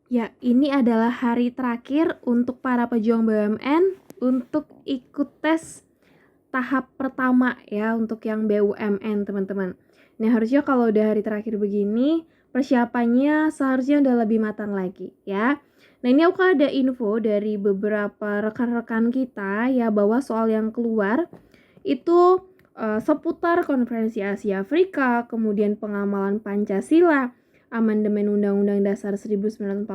Ya, ini adalah hari terakhir untuk para pejuang BUMN untuk ikut tes tahap pertama ya untuk yang BUMN teman-teman. Nah, harusnya kalau udah hari terakhir begini, persiapannya seharusnya udah lebih matang lagi ya. Nah, ini aku ada info dari beberapa rekan-rekan kita ya bahwa soal yang keluar itu seputar Konferensi Asia Afrika, kemudian pengamalan Pancasila, Amandemen Undang-Undang Dasar 1945,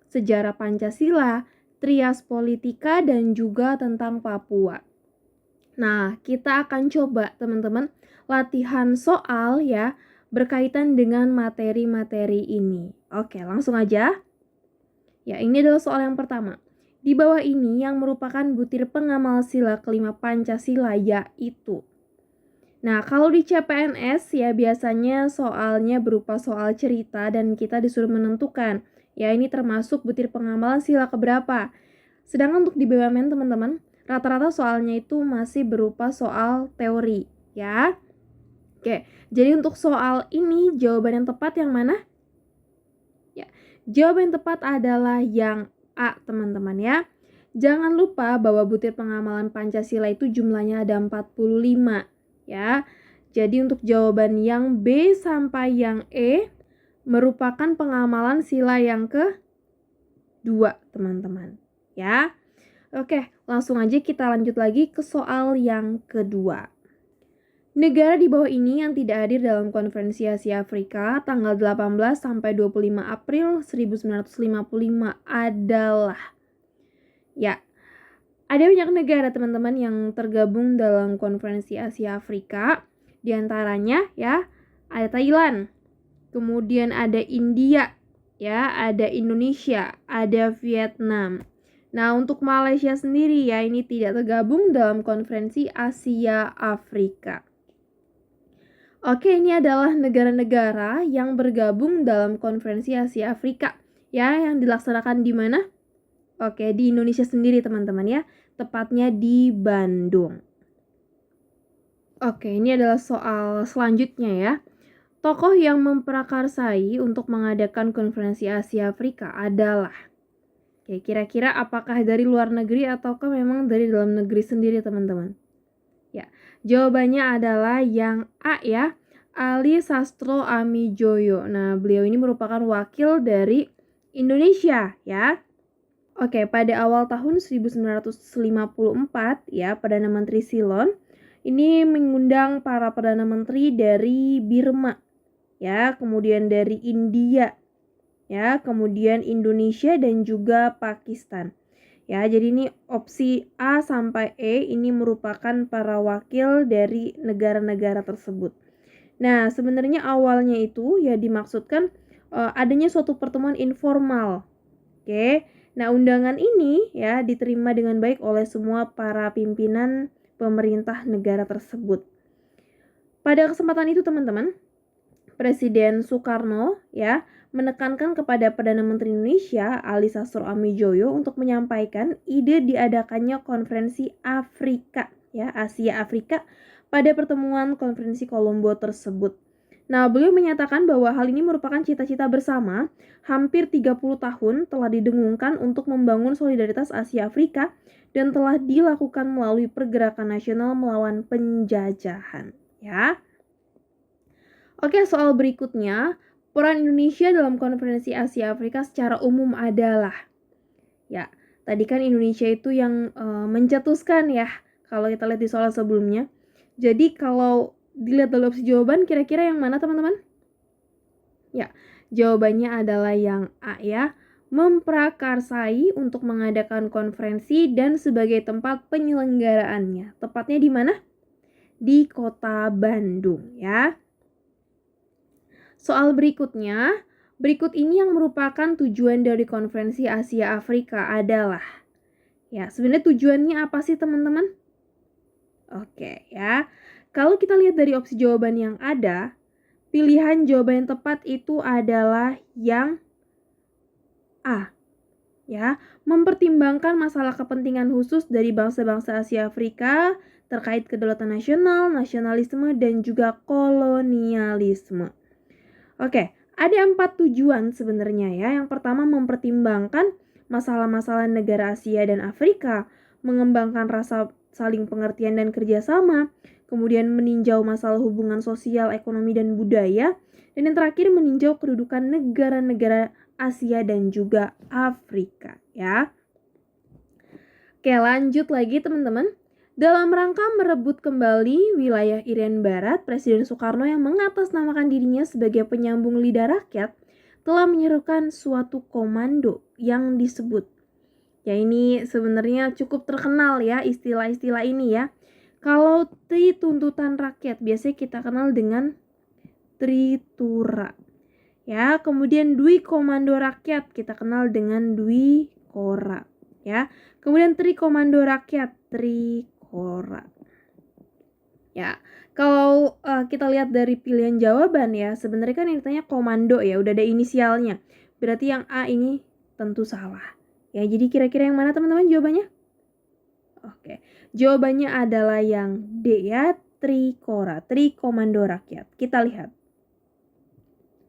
sejarah Pancasila, trias politika, dan juga tentang Papua. Nah, kita akan coba teman-teman latihan soal ya berkaitan dengan materi-materi ini. Oke, langsung aja. Ya, ini adalah soal yang pertama. Di bawah ini yang merupakan butir pengamal sila kelima Pancasila yaitu. Nah, kalau di CPNS ya biasanya soalnya berupa soal cerita dan kita disuruh menentukan. Ya, ini termasuk butir pengamalan sila keberapa. Sedangkan untuk di BUMN teman-teman, rata-rata soalnya itu masih berupa soal teori, ya. Oke, jadi untuk soal ini jawaban yang tepat yang mana? Ya, jawaban yang tepat adalah yang A, teman-teman ya. Jangan lupa bahwa butir pengamalan Pancasila itu jumlahnya ada 45, ya. Jadi untuk jawaban yang B sampai yang E merupakan pengamalan sila yang kedua, teman-teman, ya. Oke, langsung aja kita lanjut lagi ke soal yang kedua. Negara di bawah ini yang tidak hadir dalam Konferensi Asia Afrika tanggal 18 sampai 25 April 1955 adalah. Ya, ada banyak negara teman-teman yang tergabung dalam Konferensi Asia Afrika. Di antaranya ya, ada Thailand, kemudian ada India, ya, ada Indonesia, ada Vietnam. Nah, untuk Malaysia sendiri ya, ini tidak tergabung dalam Konferensi Asia Afrika. Oke, ini adalah negara-negara yang bergabung dalam Konferensi Asia Afrika ya, yang dilaksanakan di mana? Oke, di Indonesia sendiri teman-teman ya, tepatnya di Bandung. Oke, ini adalah soal selanjutnya ya. Tokoh yang memprakarsai untuk mengadakan Konferensi Asia Afrika adalah. Oke, kira-kira apakah dari luar negeri ataukah memang dari dalam negeri sendiri teman-teman? Ya, jawabannya adalah yang A ya, Ali Sastro Amijoyo. Nah, beliau ini merupakan wakil dari Indonesia ya. Oke, pada awal tahun 1954 ya, Perdana Menteri Ceylon ini mengundang para Perdana Menteri dari Birma ya, kemudian dari India ya, kemudian Indonesia dan juga Pakistan. Ya, jadi ini opsi A sampai E ini merupakan para wakil dari negara-negara tersebut. Nah, sebenarnya awalnya itu ya dimaksudkan adanya suatu pertemuan informal. Oke. Nah, undangan ini ya diterima dengan baik oleh semua para pimpinan pemerintah negara tersebut. Pada kesempatan itu, teman-teman, Presiden Soekarno ya menekankan kepada Perdana Menteri Indonesia Ali Sastro Amijoyo untuk menyampaikan ide diadakannya Konferensi Afrika ya, Asia Afrika pada pertemuan Konferensi Kolombo tersebut. Nah, beliau menyatakan bahwa hal ini merupakan cita-cita bersama hampir 30 tahun telah didengungkan untuk membangun solidaritas Asia Afrika dan telah dilakukan melalui pergerakan nasional melawan penjajahan ya. Oke, soal berikutnya, peran Indonesia dalam Konferensi Asia Afrika secara umum adalah, ya, tadi kan Indonesia itu yang mencetuskan ya, kalau kita lihat di soal sebelumnya. Jadi kalau dilihat dari opsi jawaban, kira-kira yang mana teman-teman? Ya, jawabannya adalah yang A ya, memprakarsai untuk mengadakan konferensi dan sebagai tempat penyelenggaraannya. Tepatnya di mana? Di kota Bandung ya. Soal berikutnya, berikut ini yang merupakan tujuan dari Konferensi Asia Afrika adalah. Ya, sebenarnya tujuannya apa sih teman-teman? Oke ya, kalau kita lihat dari opsi jawaban yang ada, pilihan jawaban yang tepat itu adalah yang A. Ya, mempertimbangkan masalah kepentingan khusus dari bangsa-bangsa Asia Afrika terkait kedaulatan nasional, nasionalisme, dan juga kolonialisme. Oke, Ada 4 tujuan sebenarnya ya. Yang pertama mempertimbangkan masalah-masalah negara Asia dan Afrika, mengembangkan rasa saling pengertian dan kerjasama, kemudian meninjau masalah hubungan sosial, ekonomi, dan budaya, dan yang terakhir meninjau kedudukan negara-negara Asia dan juga Afrika ya. Oke, lanjut lagi teman-teman. Dalam rangka merebut kembali wilayah Irian Barat, Presiden Soekarno yang mengatasnamakan dirinya sebagai penyambung lidah rakyat telah menyerukan suatu komando yang disebut. Ya ini sebenarnya cukup terkenal ya istilah-istilah ini ya. Kalau Tri Tuntutan Rakyat biasanya kita kenal dengan Tritura. Ya, kemudian Dwi Komando Rakyat kita kenal dengan Dwi Kora. Ya, kemudian Tri Komando Rakyat Trikora. Ya, kalau kita lihat dari pilihan jawaban ya, sebenarnya kan yang ditanya komando ya, udah ada inisialnya. Berarti yang A ini tentu salah. Ya, jadi kira-kira yang mana teman-teman jawabannya? Oke, jawabannya adalah yang D ya, Trikora, Tri Komando Rakyat. Kita lihat.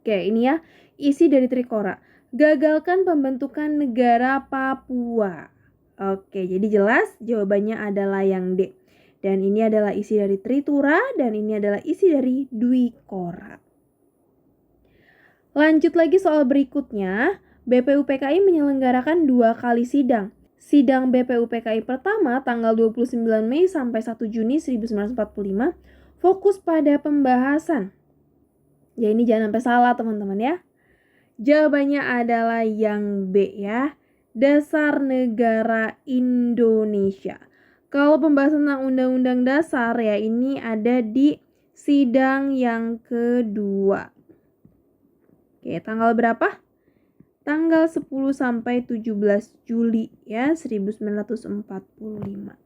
Oke, ini ya, isi dari Trikora. Gagalkan pembentukan negara Papua. Oke, jadi jelas jawabannya adalah yang D. Dan ini adalah isi dari Tritura dan ini adalah isi dari Dwi Kora. Lanjut lagi soal berikutnya, BPUPKI menyelenggarakan 2 kali sidang. Sidang BPUPKI pertama tanggal 29 Mei sampai 1 Juni 1945 fokus pada pembahasan. Ya ini jangan sampai salah teman-teman ya. Jawabannya adalah yang B ya. Dasar Negara Indonesia. Kalau pembahasan tentang Undang-Undang Dasar ya ini ada di sidang yang kedua. Oke, tanggal berapa? Tanggal 10 sampai 17 Juli ya 1945.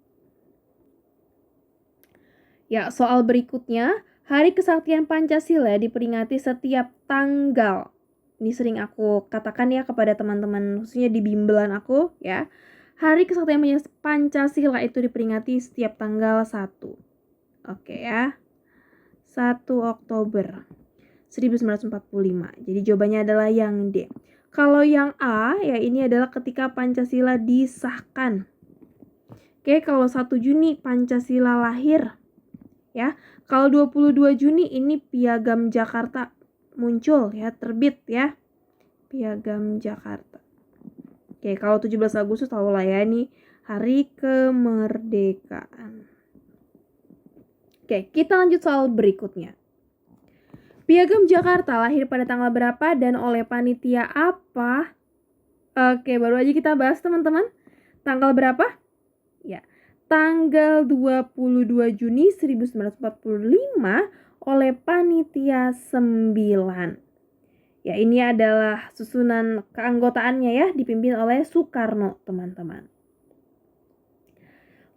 Ya, soal berikutnya, Hari Kesaktian Pancasila diperingati setiap tanggal. Ini sering aku katakan ya kepada teman-teman khususnya di bimbelan aku ya. Hari Kesaktian Pancasila itu diperingati setiap tanggal 1. Oke ya. 1 Oktober 1945. Jadi jawabannya adalah yang D. Kalau yang A ya ini adalah ketika Pancasila disahkan. Oke, kalau 1 Juni Pancasila lahir. Ya. Kalau 22 Juni ini Piagam Jakarta muncul ya, terbit ya. Piagam Jakarta. Oke, kalau 17 Agustus tahu lah ya ini hari kemerdekaan. Oke, kita lanjut soal berikutnya. Piagam Jakarta lahir pada tanggal berapa dan oleh panitia apa? Oke, baru aja kita bahas teman-teman. Tanggal berapa? Ya, tanggal 22 Juni 1945 oleh panitia 9. Ya, ini adalah susunan keanggotaannya ya, dipimpin oleh Soekarno, teman-teman.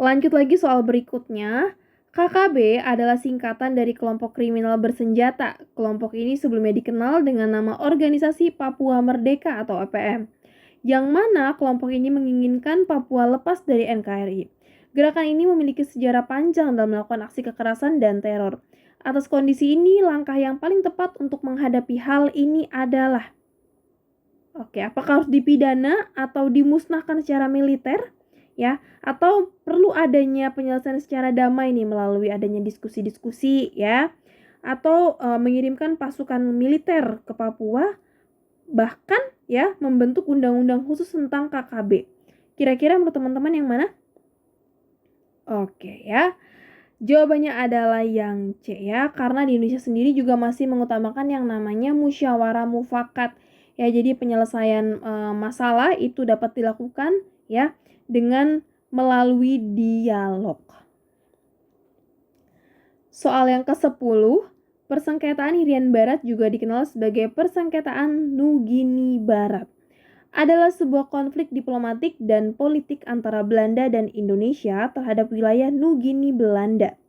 Lanjut lagi soal berikutnya. KKB adalah singkatan dari kelompok kriminal bersenjata. Kelompok ini sebelumnya dikenal dengan nama Organisasi Papua Merdeka atau OPM. Yang mana kelompok ini menginginkan Papua lepas dari NKRI. Gerakan ini memiliki sejarah panjang dalam melakukan aksi kekerasan dan teror. Atas kondisi ini, langkah yang paling tepat untuk menghadapi hal ini adalah apakah harus dipidana atau dimusnahkan secara militer? Ya, atau perlu adanya penyelesaian secara damai nih melalui adanya diskusi-diskusi ya, atau mengirimkan pasukan militer ke Papua, bahkan ya membentuk undang-undang khusus tentang KKB. Kira-kira menurut teman-teman yang mana? Oke ya, jawabannya adalah yang C ya, karena di Indonesia sendiri juga masih mengutamakan yang namanya musyawarah mufakat. Ya, jadi penyelesaian masalah itu dapat dilakukan ya dengan melalui dialog. Soal yang ke-10, persengketaan Irian Barat juga dikenal sebagai persengketaan Nugini Barat. Adalah sebuah konflik diplomatik dan politik antara Belanda dan Indonesia terhadap wilayah Nugini Belanda.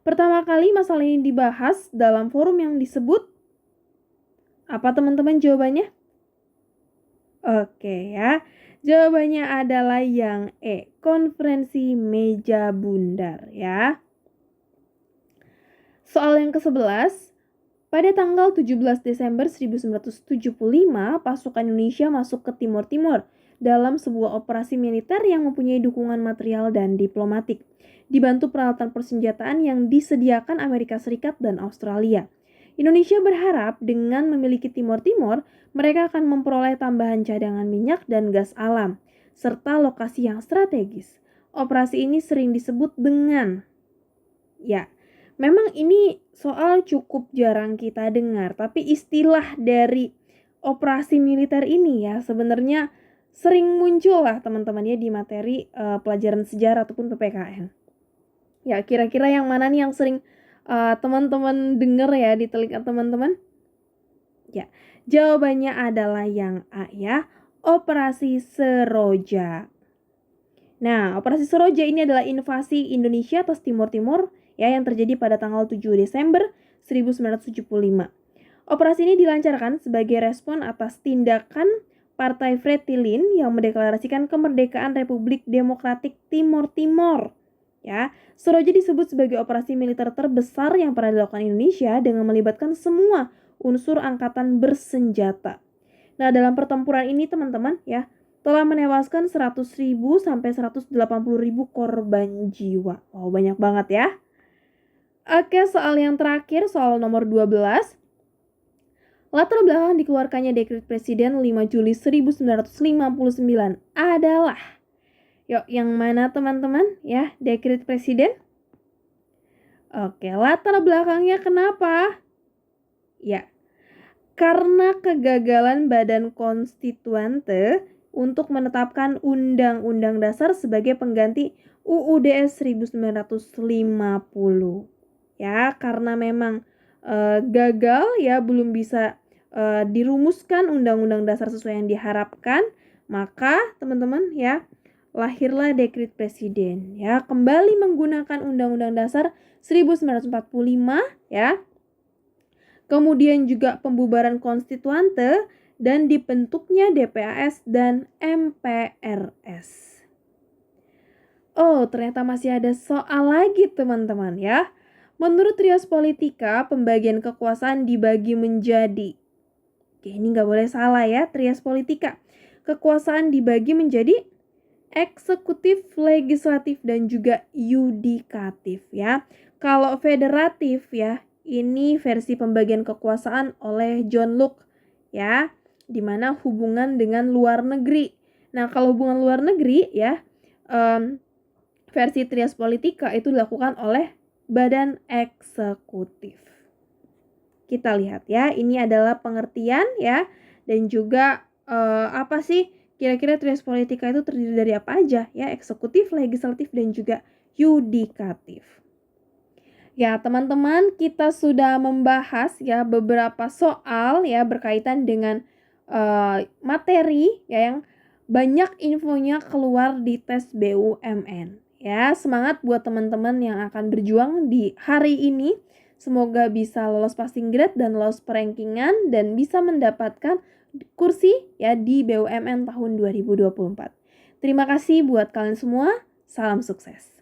Pertama kali masalah ini dibahas dalam forum yang disebut apa teman-teman jawabannya? Oke ya. Jawabannya adalah yang E, konferensi meja bundar ya. Soal yang ke-11, Pada tanggal 17 Desember 1975, pasukan Indonesia masuk ke Timur Timur dalam sebuah operasi militer yang mempunyai dukungan material dan diplomatik, dibantu peralatan persenjataan yang disediakan Amerika Serikat dan Australia. Indonesia berharap dengan memiliki Timur Timur, mereka akan memperoleh tambahan cadangan minyak dan gas alam, serta lokasi yang strategis. Operasi ini sering disebut dengan, memang ini soal cukup jarang kita dengar, tapi istilah dari operasi militer ini ya sebenarnya sering muncul lah teman-teman ya di materi pelajaran sejarah ataupun PPKN. Ya, kira-kira yang mana nih yang sering teman-teman dengar ya di telinga teman-teman? Ya, jawabannya adalah yang A ya, Operasi Seroja. Nah, Operasi Seroja ini adalah invasi Indonesia atas Timur Timur ya yang terjadi pada tanggal 7 Desember 1975. Operasi ini dilancarkan sebagai respon atas tindakan Partai Fretilin yang mendeklarasikan kemerdekaan Republik Demokratik Timor Timor. Ya, Seroja disebut sebagai operasi militer terbesar yang pernah dilakukan Indonesia dengan melibatkan semua unsur angkatan bersenjata. Nah, dalam pertempuran ini teman-teman ya, telah menewaskan 100.000 sampai 180.000 korban jiwa. Wow, banyak banget ya. Oke, soal yang terakhir, soal nomor 12. Latar belakang dikeluarkannya Dekret Presiden 5 Juli 1959 adalah, yang mana teman-teman ya, Dekret Presiden? Oke, latar belakangnya kenapa? Ya, karena kegagalan Badan Konstituante untuk menetapkan Undang-Undang Dasar sebagai pengganti UUD 1950. Ya, karena memang gagal ya, belum bisa dirumuskan Undang-Undang Dasar sesuai yang diharapkan, maka teman-teman ya, lahirlah Dekret Presiden ya, kembali menggunakan Undang-Undang Dasar 1945 ya. Kemudian juga pembubaran konstituante dan dibentuknya DPAS dan MPRS. Oh, ternyata masih ada soal lagi teman-teman ya. Menurut Trias Politika, pembagian kekuasaan dibagi menjadi, ini nggak boleh salah ya, Trias Politika. Kekuasaan dibagi menjadi eksekutif, legislatif, dan juga yudikatif ya. Kalau federatif ya, ini versi pembagian kekuasaan oleh John Locke ya, dimana hubungan dengan luar negeri. Nah, kalau hubungan luar negeri ya, versi Trias Politika itu dilakukan oleh badan eksekutif. Kita lihat ya, ini adalah pengertian ya, dan juga apa sih kira-kira Trias Politika itu terdiri dari apa aja ya, eksekutif, legislatif, dan juga yudikatif. Ya teman-teman, kita sudah membahas ya beberapa soal ya berkaitan dengan materi ya yang banyak infonya keluar di tes BUMN. Ya, semangat buat teman-teman yang akan berjuang di hari ini. Semoga bisa lolos passing grade dan lolos perankingan dan bisa mendapatkan kursi ya di BUMN tahun 2024. Terima kasih buat kalian semua. Salam sukses.